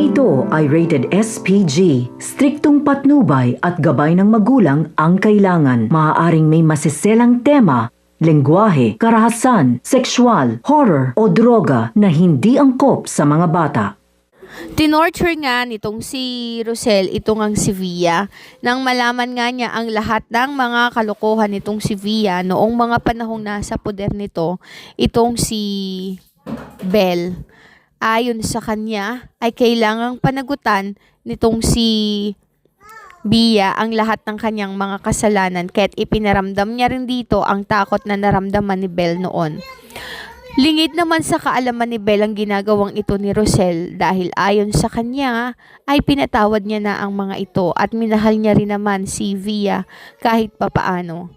ito ay rated SPG. Striktong patnubay at gabay ng magulang ang kailangan. Maaaring may masiselang tema, lengguwahe, karahasan, sexual, horror o droga na hindi angkop sa mga bata. Tinorture nga nitong si Rosel itong ang si Via nang malaman nga niya ang lahat ng mga kalokohan nitong si Via noong mga panahong nasa poder nito itong si Belle. Ayon sa kanya ay kailangang panagutan nitong si Via ang lahat ng kanyang mga kasalanan kaya't ipinaramdam niya rin dito ang takot na naramdaman ni Belle noon. Lingid naman sa kaalaman ni Belle ang ginagawang ito ni Rosel dahil ayon sa kanya ay pinatawad niya na ang mga ito at minahal niya rin naman si Via kahit papaano.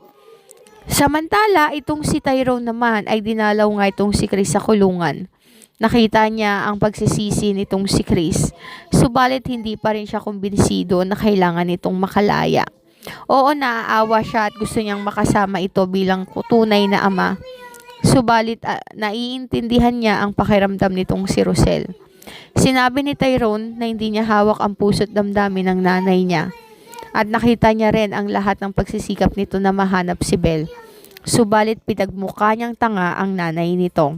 Samantala, itong si Tyrone naman ay dinalaw nga itong si Chris sa kulungan. Nakita niya ang pagsisisi nitong si Chris, subalit hindi pa rin siya kumbinsido na kailangan nitong makalaya. Oo, naaawa siya at gusto niyang makasama ito bilang tunay na ama. Subalit naiintindihan niya ang pakiramdam nitong si Rosel. Sinabi ni Tyrone na hindi niya hawak ang puso't damdamin ng nanay niya. At nakita niya rin ang lahat ng pagsisikap nito na mahanap si Belle. Subalit pinagmukha niyang tanga ang nanay nito.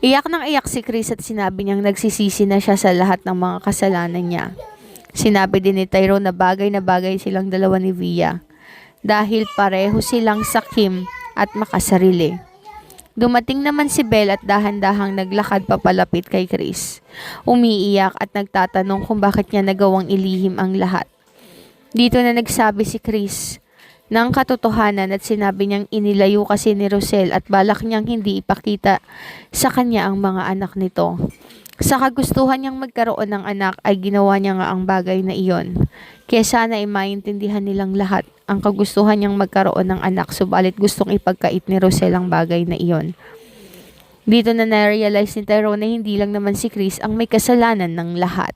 Iyak nang iyak si Chris at sinabi niyang nagsisisi na siya sa lahat ng mga kasalanan niya. Sinabi din ni Tyrone na bagay silang dalawa ni Via dahil pareho silang sakim at makasarili. Dumating naman si Belle at dahan-dahang naglakad papalapit kay Chris. Umiiyak at nagtatanong kung bakit niya nagawang ilihim ang lahat. Dito na nagsabi si Chris ng katotohanan at sinabi niyang inilayo kasi ni Rosel at balak niyang hindi ipakita sa kanya ang mga anak nito. Sa kagustuhan niyang magkaroon ng anak ay ginawa niya nga ang bagay na iyon. Kaya sana ay maintindihan nilang lahat ang kagustuhan niyang magkaroon ng anak subalit gustong ipagkait ni Rosel ang bagay na iyon. Dito na na-realize ni Tyrone na hindi lang naman si Chris ang may kasalanan ng lahat.